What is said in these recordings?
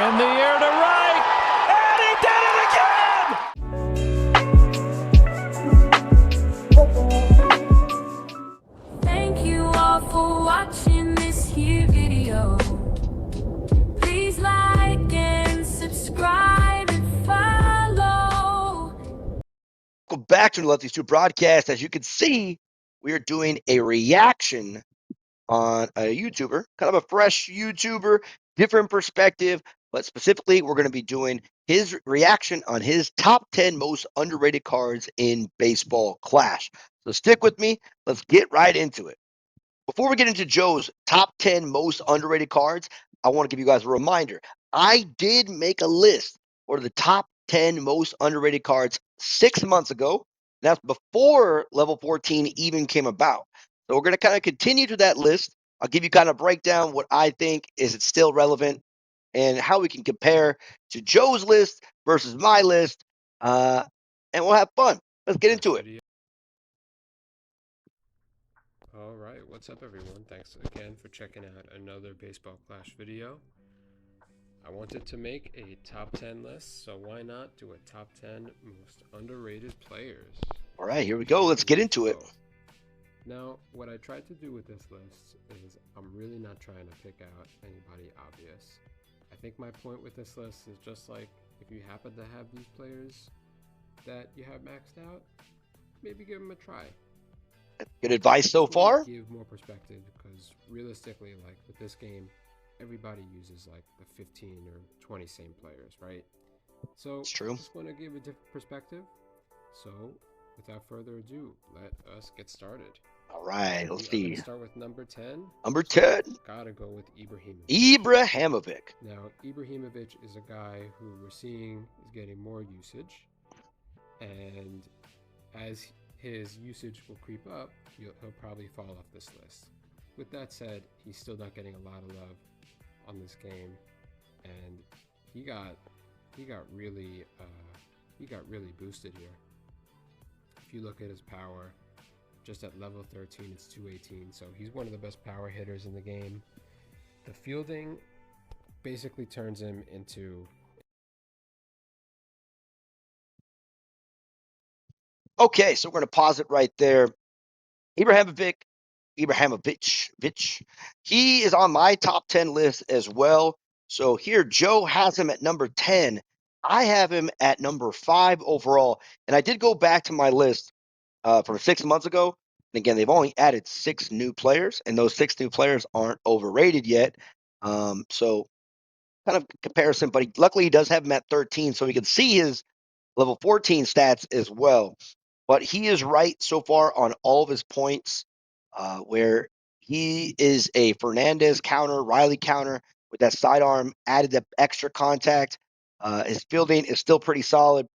In the air to right, and he did it again! Thank you all for watching this here video. Please like and subscribe and follow. Welcome back to the Let These Two broadcast. As you can see, we are doing a reaction on a YouTuber, kind of a fresh YouTuber, different perspective, but specifically we're going to be doing his reaction on his top 10 most underrated cards in Baseball Clash. So stick with me. Let's get right into it. Before we get into Joe's top 10 most underrated cards, I want to give you guys a reminder. I did make a list for the top 10 most underrated cards 6 months ago. That's before level 14 even came about. So we're going to kind of continue to that list. I'll give you kind of breakdown what I think is it still relevant and how we can compare to Joe's list versus my list. And we'll have fun. Let's get into it. All right, what's up everyone? Thanks again for checking out another Baseball Clash video. I wanted to make a top 10 list, so why not do a top 10 most underrated players? All right, here we go. Let's get into it. Now, what I tried to do with this list is I'm really not trying to pick out anybody obvious. I think my point with this list is just like if you happen to have these players that you have maxed out, maybe give them a try. Good advice so far. Give more perspective because realistically, like with this game, everybody uses like the 15 or 20 same players, right? So it's true. I just want to give a different perspective. So without further ado, let us get started. All right, let's see. Start with number 10. Number 10. Gotta go with Ibrahimovic. Ibrahimovic. Now, Ibrahimovic is a guy who we're seeing is getting more usage, and as his usage will creep up, he'll probably fall off this list. With that said, he's still not getting a lot of love on this game, and he got really boosted here. If you look at his power, just at level 13, it's 218, so he's one of the best power hitters in the game. The fielding basically turns him into... Okay, so we're going to pause it right there. Ibrahimovic, he is on my top 10 list as well. So here, Joe has him at number 10. I have him at number 5 overall. And I did go back to my list from 6 months ago. And again, they've only added 6 new players, and those 6 new players aren't overrated yet. So kind of comparison, but luckily he does have him at 13, so we can see his level 14 stats as well. But he is right so far on all of his points, where he is a Fernandez counter, Riley counter with that sidearm, added the extra contact. His fielding is still pretty solid.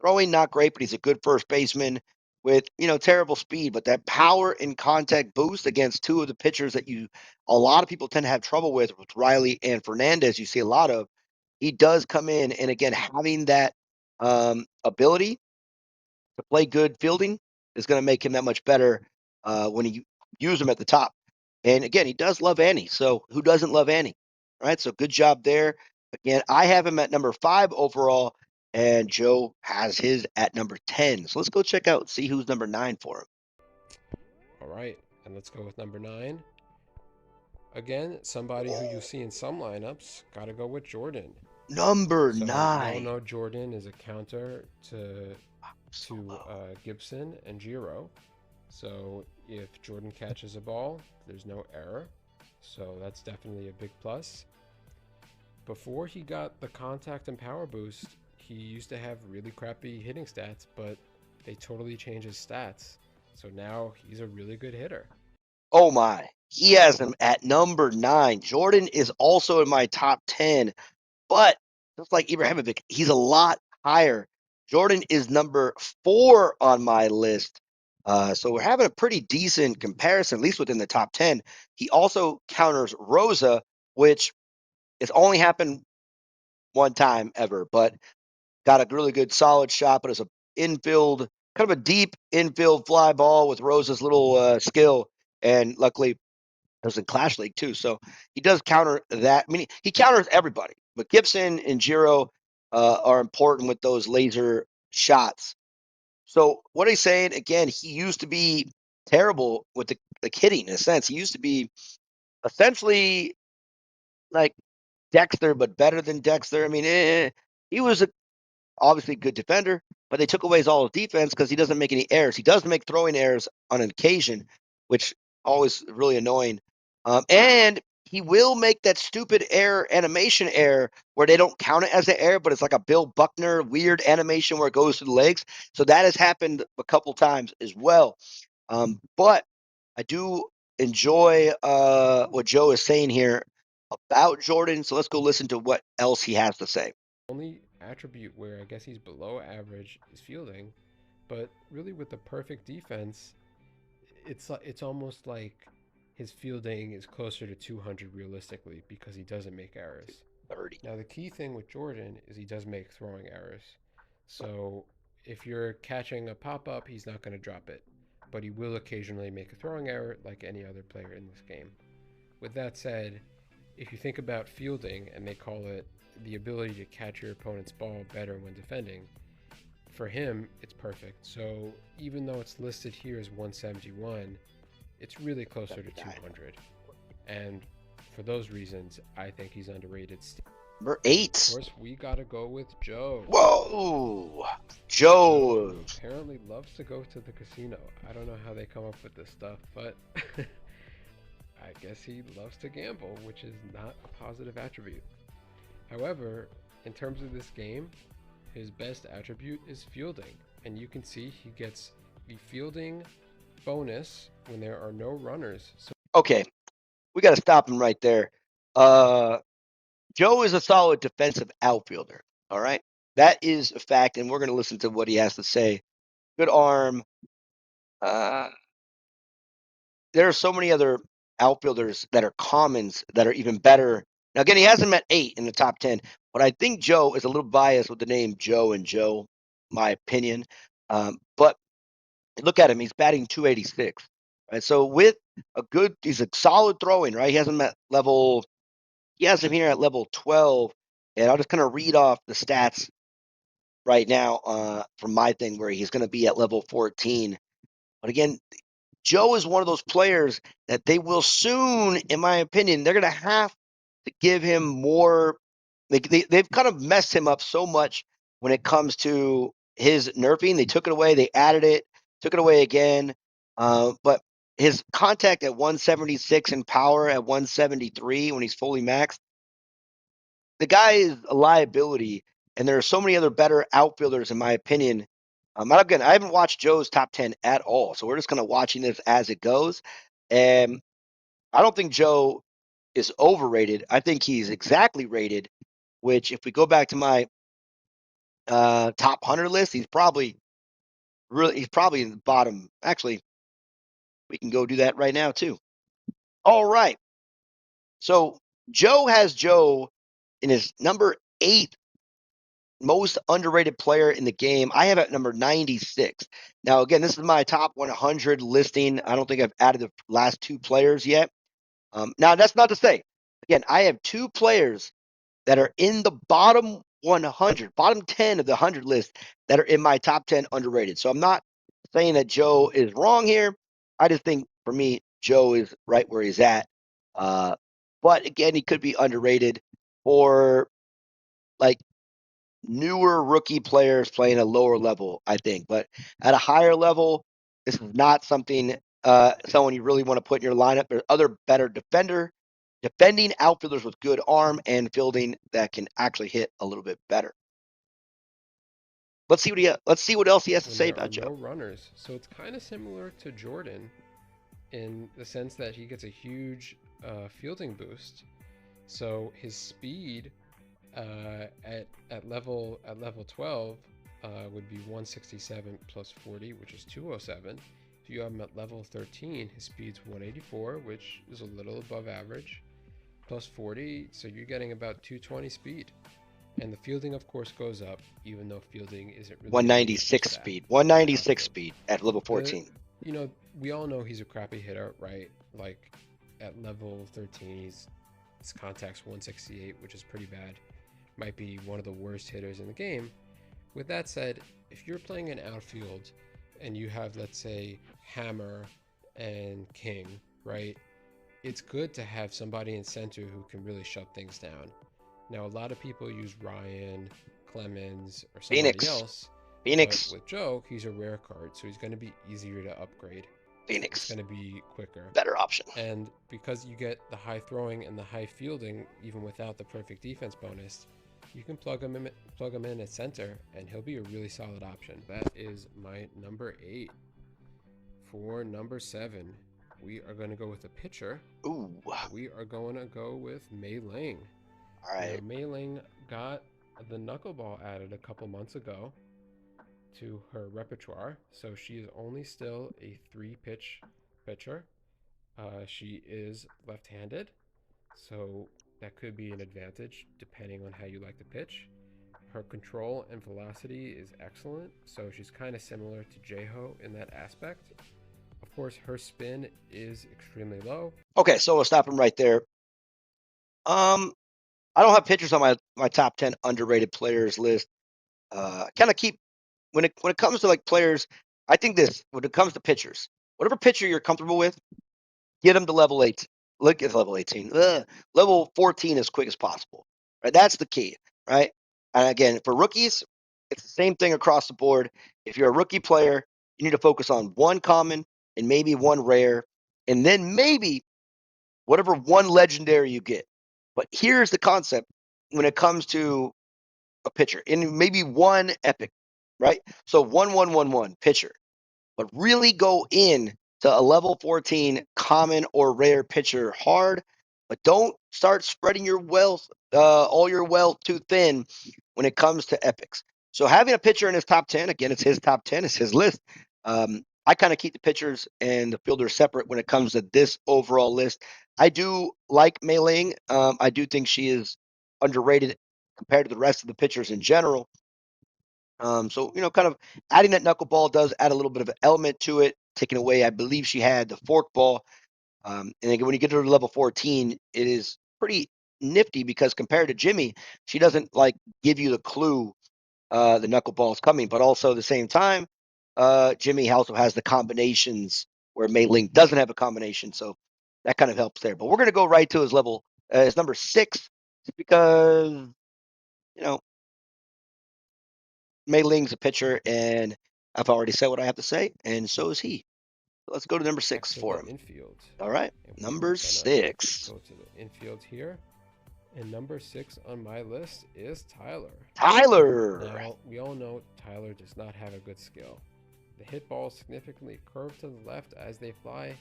Throwing, not great, but he's a good first baseman with, terrible speed. But that power and contact boost against two of the pitchers that a lot of people tend to have trouble with Riley and Fernandez, you see a lot of. He does come in, and again, having that ability to play good fielding is going to make him that much better when you use him at the top. And again, he does love Annie. So who doesn't love Annie? All right. So good job there. Again, I have him at number 5 overall, and Joe has his at number 10. So let's go check out, see who's number 9 for him. All right. And let's go with number 9. Again, somebody who you see in some lineups, got to go with Jordan. Number 9. No, Jordan is a counter to Gibson and Giro. So if Jordan catches a ball, there's no error. So that's definitely a big plus. Before he got the contact and power boost, he used to have really crappy hitting stats, but they totally changed his stats. So now he's a really good hitter. Oh my. He has him at number 9. Jordan is also in my top 10, but just like Ibrahimovic, he's a lot higher. Jordan is number 4 on my list. So we're having a pretty decent comparison, at least within the top 10. He also counters Rosa, which has only happened one time ever, but got a really good solid shot, but it's a infield, kind of a deep infield fly ball with Rosa's little skill. And luckily, it was in Clash League too. So he does counter that. I mean, he counters everybody. But Gibson and Giro are important with those laser shots. So what he's saying, again, he used to be terrible with the hitting in a sense. He used to be essentially like Dexter, but better than Dexter. I mean, he was obviously a good defender, but they took away all his defense because he doesn't make any errors. He does make throwing errors on an occasion, which always really annoying. And he will make that stupid error, animation error, where they don't count it as an error, but it's like a Bill Buckner weird animation where it goes to the legs. So that has happened a couple times as well. But I do enjoy what Joe is saying here about Jordan. So let's go listen to what else he has to say. Only attribute where I guess he's below average is fielding, but really with the perfect defense, it's almost like his fielding is closer to 200 realistically because he doesn't make errors. 30. Now the key thing with Jordan is he does make throwing errors. So if you're catching a pop up, he's not going to drop it, but he will occasionally make a throwing error like any other player in this game. With that said, if you think about fielding and they call it the ability to catch your opponent's ball better when defending, for him, it's perfect. So even though it's listed here as 171, it's really closer to 200. And for those reasons, I think he's underrated. Number Of 8. course, we got to go with Joe. Whoa. Joe Joe. apparently loves to go to the casino. I don't know how they come up with this stuff, but I guess he loves to gamble, which is not a positive attribute. However, in terms of this game, his best attribute is fielding, and you can see he gets the fielding bonus when there are no runners. So Okay, we got to stop him right there. Joe is a solid defensive outfielder. All right, that is a fact, and we're going to listen to what he has to say. Good arm. There are so many other outfielders that are commons that are even better. Now, again, he hasn't met 8 in the top 10, but I think Joe is a little biased with the name Joe and Joe, my opinion. But look at him; he's batting 286. Right, so with he's a solid throwing. Right, he hasn't met level. He has him here at level 12, and I'll just kind of read off the stats right now from my thing where he's going to be at level 14. But again, Joe is one of those players that they will soon, in my opinion, they're going to have to give him more. They've kind of messed him up so much when it comes to his nerfing. They took it away, they added it, took it away again. But his contact at 176 and power at 173 when he's fully maxed, the guy is a liability. And there are so many other better outfielders, in my opinion. Again, I haven't watched Joe's top 10 at all. So we're just kind of watching this as it goes. And I don't think Joe is overrated. I think he's exactly rated, which if we go back to my top 100 list, he's probably in the bottom. Actually, we can go do that right now too. All right. So Joe has Joe in his number 8 most underrated player in the game. I have at number 96. Now, again, this is my top 100 listing. I don't think I've added the last 2 players yet. Now, that's not to say, again, I have 2 players that are in the bottom 100, bottom 10 of the 100 list that are in my top 10 underrated. So I'm not saying that Joe is wrong here. I just think for me, Joe is right where he's at. But again, he could be underrated for like newer rookie players playing a lower level, I think. But at a higher level, this is not something someone you really want to put in your lineup. There's other better defending outfielders with good arm and fielding that can actually hit a little bit better. Let's see what else he has to when say there about are Joe. no runners. So it's kind of similar to Jordan in the sense that he gets a huge fielding boost. So his speed at level 12 would be 167 plus 40, which is 207. If you have him at level 13, his speed's 184, which is a little above average, plus 40, so you're getting about 220 speed. And the fielding, of course, goes up, even though fielding isn't really 196 speed. 196 speed at level 14. We all know he's a crappy hitter, right? Like at level 13, his contact's 168, which is pretty bad. might be one of the worst hitters in the game. With that said, if you're playing an outfield and you have, let's say, Hammer and King, right? It's good to have somebody in center who can really shut things down. Now, a lot of people use Ryan, Clemens, or somebody Phoenix. else, but Phoenix. with Joe, he's a rare card, so he's going to be easier to upgrade. It's Phoenix. going to be quicker. Better option. And because you get the high throwing and the high fielding, even without the perfect defense bonus, you can plug him in at center, and he'll be a really solid option. That is my number 8. For number 7, we are going to go with a pitcher. Ooh. We are going to go with Meiling. All right. Now, Meiling got the knuckleball added a couple months ago to her repertoire, so she is only still a 3-pitch pitcher. She is left-handed, so that could be an advantage depending on how you like to pitch. Her control and velocity is excellent, so she's kind of similar to J-Ho in that aspect. Of course, her spin is extremely low. Okay, so we'll stop him right there. I don't have pitchers on my top 10 underrated players list. Kind of keep when it comes to like players. I think this when it comes to pitchers, whatever pitcher you're comfortable with, get them to level 8. Look at level 18, level 14 as quick as possible. Right, that's the key. Right, and again for rookies, it's the same thing across the board. If you're a rookie player, you need to focus on one common and maybe one rare, and then maybe whatever one legendary you get. But here's the concept when it comes to a pitcher, and maybe one epic, right? So 1-1-1-1 pitcher, but really go in to a level 14 common or rare pitcher hard, but don't start spreading your wealth, all your wealth too thin when it comes to epics. So having a pitcher in his top 10, again, it's his top 10, it's his list. I kind of keep the pitchers and the fielders separate when it comes to this overall list. I do like Meiling. I do think she is underrated compared to the rest of the pitchers in general. So kind of adding that knuckleball does add a little bit of an element to it. Taking away, I believe she had the forkball. And again, when you get to level 14, it is pretty nifty because compared to Jimmy, she doesn't like give you the clue the knuckleball is coming, but also at the same time, Jimmy also has the combinations where Meiling doesn't have a combination, so that kind of helps there. But we're going to go right to his level, his number 6, because you know Meiling's a pitcher, and I've already said what I have to say, and so is he. So let's go to number 6 To for the him. infield. All right, And we number are 6. go to the infield here. And number 6 on my list is Tyler. Tyler. Now, we all know Tyler does not have a good skill. The hit balls significantly curve to the left as they fly,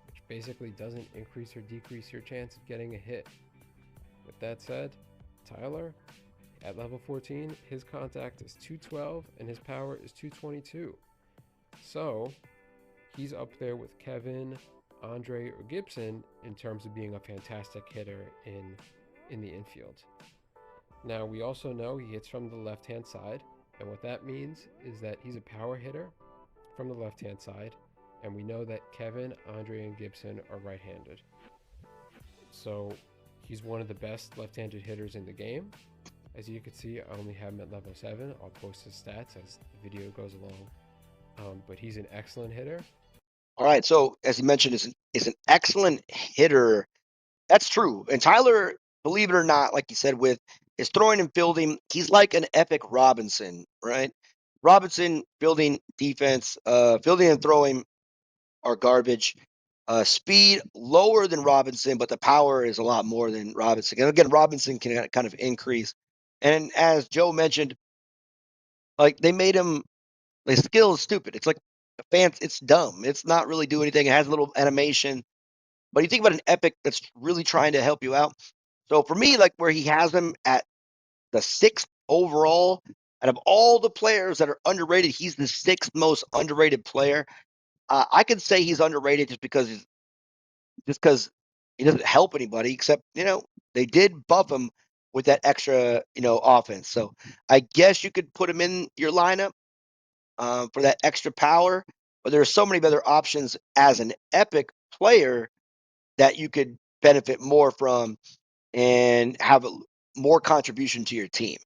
which basically doesn't increase or decrease your chance of getting a hit. With that said, Tyler, at level 14, his contact is 212 and his power is 222. So, he's up there with Kevin, Andre, or Gibson in terms of being a fantastic hitter in the infield. Now, we also know he hits from the left-hand side, and what that means is that he's a power hitter from the left-hand side, and we know that Kevin, Andre, and Gibson are right-handed. So, he's one of the best left-handed hitters in the game. As you can see, I only have him at level 7. I'll post his stats as the video goes along. But he's an excellent hitter. All right, so as you mentioned, is an excellent hitter. That's true. And Tyler, believe it or not, like you said, with his throwing and fielding, he's like an epic Robinson, right? Robinson, fielding, defense, fielding and throwing are garbage. Speed lower than Robinson, but the power is a lot more than Robinson. And again, Robinson can kind of increase. And as Joe mentioned, like they made him, the skill is stupid. It's like a fancy, it's dumb. It's not really doing anything. It has a little animation. But you think about an epic that's really trying to help you out. So for me, like where he has him at the 6th overall, out of all the players that are underrated, he's the 6th most underrated player. I could say he's underrated just because he doesn't help anybody, except they did buff him with that extra offense. So I guess you could put him in your lineup for that extra power. But there are so many other options as an epic player that you could benefit more from and have more contribution to your team,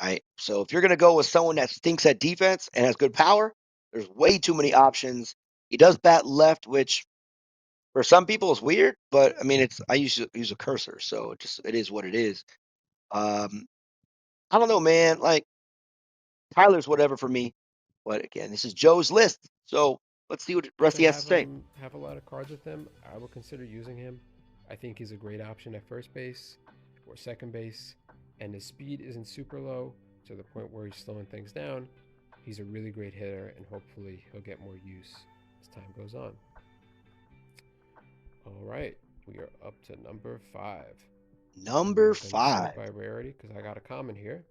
right? So if you're going to go with someone that stinks at defense and has good power, there's way too many options. He does bat left, which for some people is weird, but I mean, I use a cursor, so it is what it is. I don't know, man. Like Tyler's whatever for me, but again, this is Joe's list, so let's see what Rusty To has to say. have a lot of cards with him, I would consider using him. I think he's a great option at first base or second base, and his speed isn't super low to the point where he's slowing things down. He's a really great hitter, and hopefully he'll get more use as time goes on. All right, we are up to number 5. Number We're going to sort 5, by rarity because I got a comment here.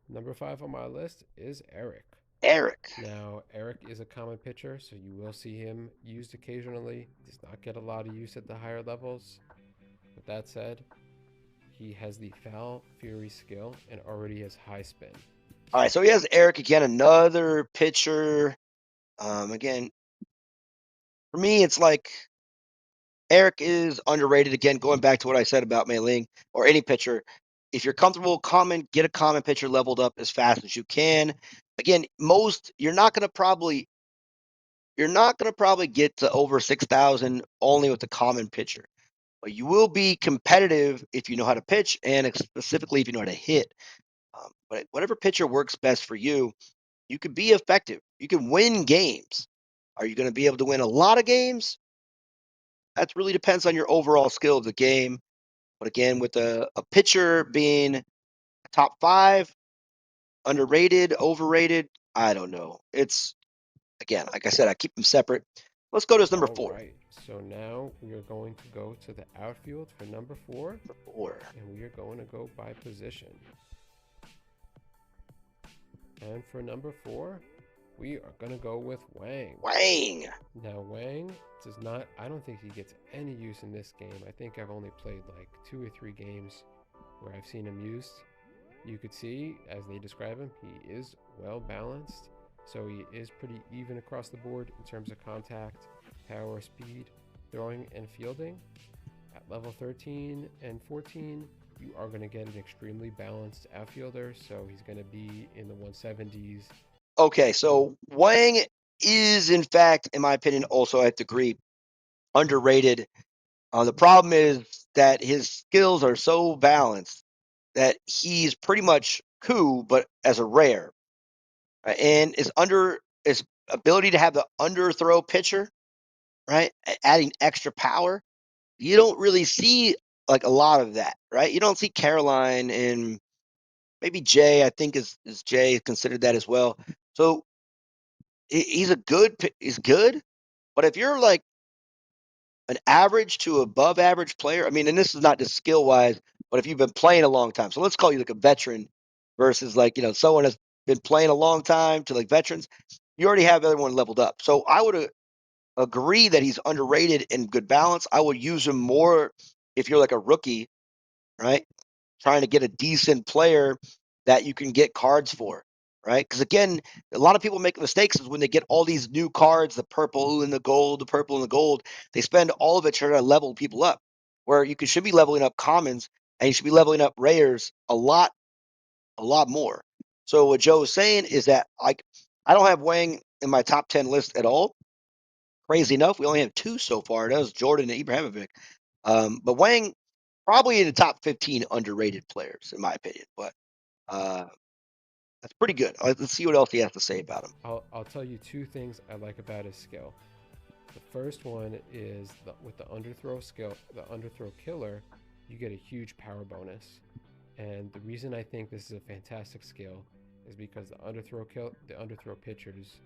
Number 5 on my list is Eric. Eric. Now, Eric is a common pitcher, so you will see him used occasionally. Does not get a lot of use at the higher levels. With that said, he has the foul fury skill and already has high spin. All right, so he has Eric again, another pitcher. Again, for me, it's like Eric is underrated. Again, going back to what I said about Meiling or any pitcher, if you're comfortable, get a common pitcher leveled up as fast as you can. Again, you're not gonna probably get to over 6,000 only with the common pitcher, but you will be competitive if you know how to pitch and specifically if you know how to hit. But whatever pitcher works best for you, you can be effective. You can win games. Are you going to be able to win a lot of games? That really depends on your overall skill of the game. But again, with a pitcher being top 5, underrated, overrated, I don't know. It's, again, like I said, I keep them separate. Let's go to his number 4. All right, so now we are going to go to the outfield for number 4. And we are going to go by position. And for number 4, we are going to go with Wang. Wang. Now, Wang does not, I don't think he gets any use in this game. I think I've only played like 2 or 3 games where I've seen him used. You could see, as they describe him, he is well balanced. So he is pretty even across the board in terms of contact, power, speed, throwing, and fielding. At level 13 and 14, you are going to get an extremely balanced outfielder. So he's going to be in the 170s. Okay, so Wang is, in fact, in my opinion, also, I have to agree, underrated. The problem is that his skills are so balanced that he's pretty much coup, but as a rare. And his ability to have the underthrow pitcher, right? Adding extra power. You don't really see like a lot of that, right? You don't see Caroline and maybe Jay, I think is Jay considered that as well. So he's good, but if you're like an average to above average player, I mean, and this is not just skill wise, but if you've been playing a long time, so let's call you like a veteran versus like, someone that's been playing a long time to like veterans, you already have everyone leveled up. So I would agree that he's underrated in good balance. I would use him more if you're like a rookie, right? Trying to get a decent player that you can get cards for, right? Because again, a lot of people make mistakes is when they get all these new cards, the purple and the gold, the purple and the gold, they spend all of it trying to level people up. Where should be leveling up commons and you should be leveling up rares a lot more. So what Joe is saying is that I don't have Wang in my top 10 list at all. Crazy enough, we only have 2 so far. That was Jordan and Ibrahimovic. But Wang probably in the top 15 underrated players, in my opinion. But that's pretty good. Let's see what else he has to say about him. I'll tell you 2 things I like about his skill. The first one is with the underthrow skill, the underthrow killer, you get a huge power bonus. And the reason I think this is a fantastic skill is because the underthrow pitchers,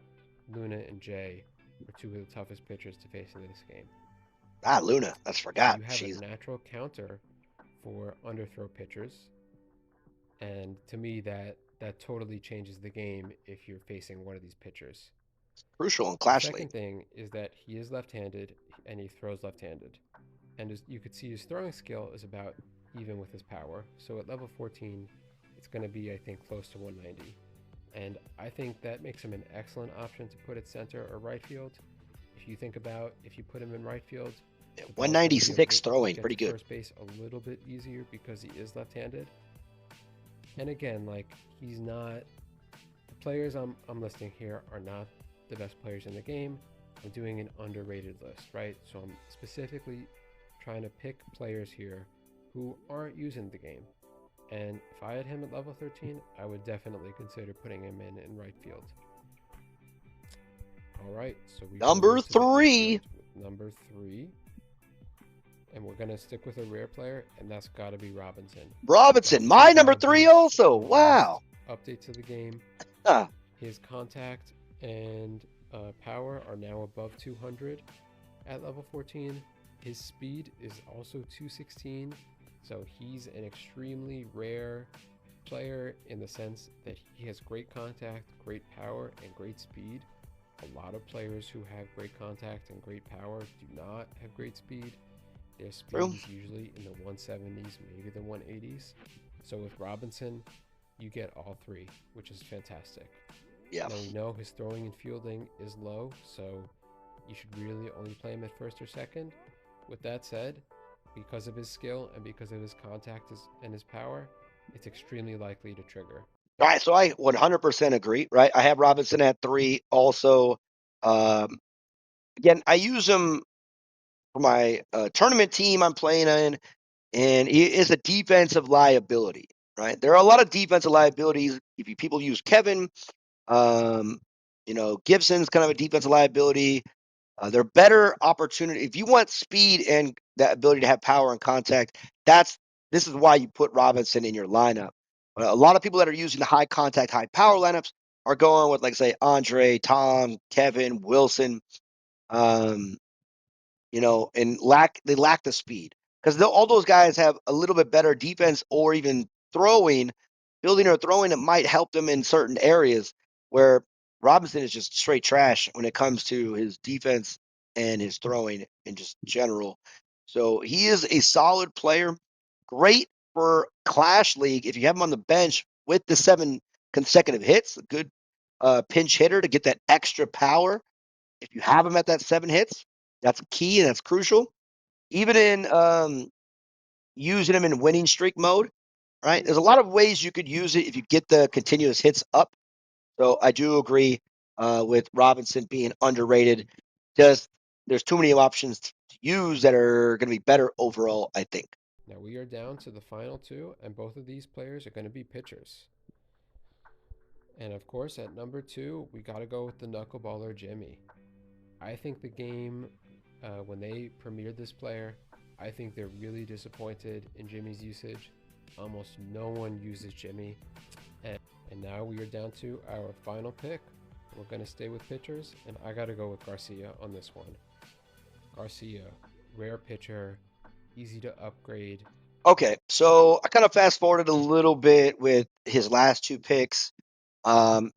Luna and Jay, are 2 of the toughest pitchers to face in this game. Luna, that's forgot. You have a natural counter for underthrow pitchers, and to me that totally changes the game if you're facing one of these pitchers. Crucial in Clash The second League. thing is that he is left-handed and he throws left-handed, and you could see his throwing skill is about even with his power. So at level 14, it's going to be, I think, close to 190. And I think that makes him an excellent option to put at center or right field. If you think about if you put him in right field, 196 throwing, pretty good. First base a little bit easier because he is left-handed. And again, like he's not the players I'm listing here are not the best players in the game. I'm doing an underrated list, right? So I'm specifically trying to pick players here who aren't using the game. And if I had him at level 13, I would definitely consider putting him in right field. All right, so we go Number to the three. infield with number 3. And we're going to stick with a rare player, and that's got to be Robinson. Robinson, my Robinson's number got a 3 boost also. in the last Wow. update to the game. Huh. His contact and power are now above 200 at level 14. His speed is also 216, so he's an extremely rare player in the sense that he has great contact, great power, and great speed. A lot of players who have great contact and great power do not have great speed. Their speed True. is usually in the 170s, maybe the 180s. So with Robinson, you get all 3, which is fantastic. Yeah. Now we know his throwing and fielding is low, so you should really only play him at first or second. With that said, because of his skill and because of his contact and his power, it's extremely likely to trigger. All right, so I 100% agree, right? I have Robinson at 3 also. Um, Again, I use him for my tournament team I'm playing in, and he is a defensive liability, right? There are a lot of defensive liabilities. If people use Kevin, um, Gibson's kind of a defensive liability. They're better opportunity. If you want speed and that ability to have power and contact, this is why you put Robinson in your lineup. A lot of people that are using the high contact, high power lineups are going with, like, say, Andre, Tom, Kevin, Wilson. Um, and they lack the speed because all those guys have a little bit better defense or even throwing, building or throwing that might help them in certain areas where Robinson is just straight trash when it comes to his defense and his throwing in just general. So he is a solid player, great for Clash League if you have him on the bench with the 7 consecutive hits, a good pinch hitter to get that extra power if you have him at that 7 hits, that's key and that's crucial. Even in using him in winning streak mode, right? There's a lot of ways you could use it if you get the continuous hits up. So I do agree with Robinson being underrated. Just there's too many options to use that are going to be better overall, I think. Now we are down to the final 2, and both of these players are going to be pitchers. And of course, at number 2, we got to go with the knuckleballer Jimmy. I think the game, when they premiered this player, I think they're really disappointed in Jimmy's usage. Almost no one uses Jimmy. And now we are down to our final pick. We're going to stay with pitchers, and I got to go with Garcia on this one. Garcia, rare pitcher, easy to upgrade. Okay, so I kind of fast forwarded a little bit with his last 2 picks,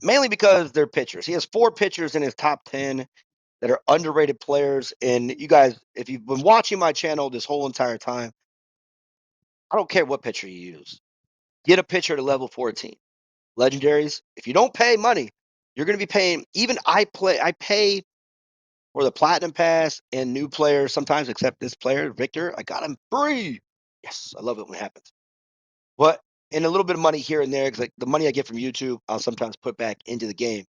mainly because they're pitchers. He has 4 pitchers in his top 10 that are underrated players. And you guys, if you've been watching my channel this whole entire time, I don't care what pitcher you use. Get a pitcher to level 14. Legendaries, if you don't pay money, you're going to be paying. Even I pay for the platinum pass and new players sometimes, except this player, Victor. I got him free. Yes, I love it when it happens. But and a little bit of money here and there, because, like, the money I get from YouTube, I'll sometimes put back into the game.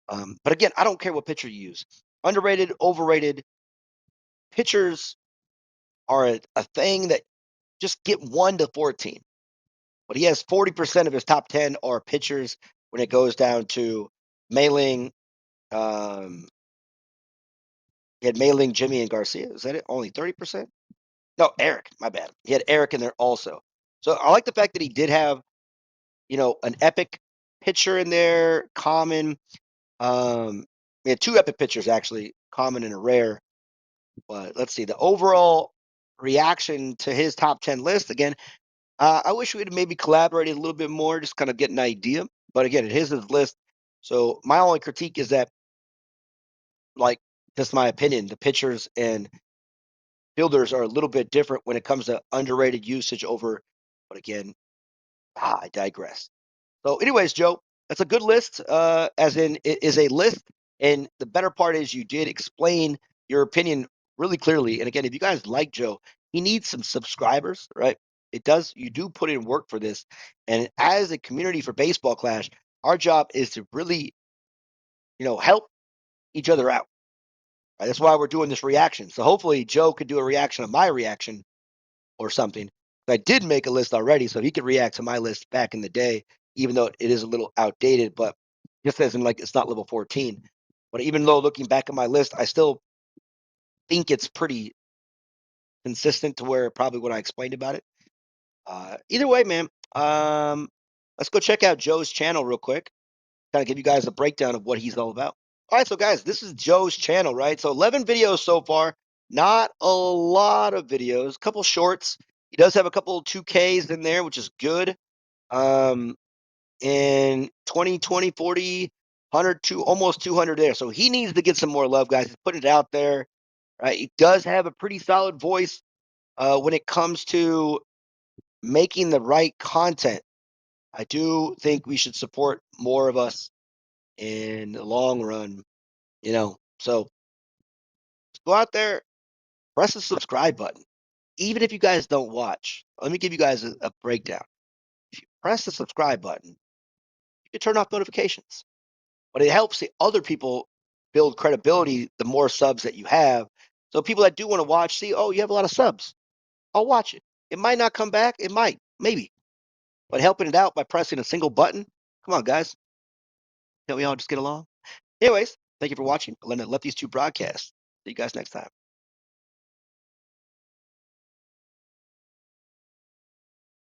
But again, I don't care what pitcher you use. Underrated, overrated pitchers are a thing that just get 1 to 14. But he has 40% of his top 10 are pitchers when it goes down to Meiling. Um, he had Meiling, Jimmy, and Garcia. Is that it? Only 30%? No, Eric. My bad. He had Eric in there also. So I like the fact that he did have, an epic pitcher in there, common. He had 2 epic pitchers, actually, common and a rare. But let's see. The overall reaction to his top 10 list, again, I wish we'd maybe collaborated a little bit more, just kind of get an idea. But again, it is his list. So my only critique is that, like, just my opinion, the pitchers and fielders are a little bit different when it comes to underrated usage over. But again, I digress. So, anyways, Joe, that's a good list. As in, it is a list, and the better part is you did explain your opinion really clearly. And again, if you guys like Joe, he needs some subscribers, right? you do put in work for this. And as a community for Baseball Clash, our job is to really, help each other out. Right? That's why we're doing this reaction. So hopefully Joe could do a reaction of my reaction or something. I did make a list already, so he could react to my list back in the day, even though it is a little outdated, but just as in like it's not level 14. But even though looking back at my list, I still think it's pretty consistent to where probably what I explained about it. Either way, man, let's go check out Joe's channel real quick. Kind of give you guys a breakdown of what he's all about. All right, so guys, this is Joe's channel, right? So 11 videos so far. Not a lot of videos, a couple shorts. He does have a couple 2Ks in there, which is good. In 20, 40, 100, almost 200 there. So he needs to get some more love, guys. He's putting it out there, right? He does have a pretty solid voice when it comes to making the right content. I do think we should support more of us in the long run, So go out there, press the subscribe button. Even if you guys don't watch, let me give you guys a breakdown. If you press the subscribe button, you can turn off notifications. But it helps the other people build credibility the more subs that you have. So people that do want to watch see, oh, you have a lot of subs. I'll watch it. It might not come back. It might, maybe. But helping it out by pressing a single button. Come on, guys. Can't we all just get along? Anyways, thank you for watching. Let these two broadcasts. See you guys next time.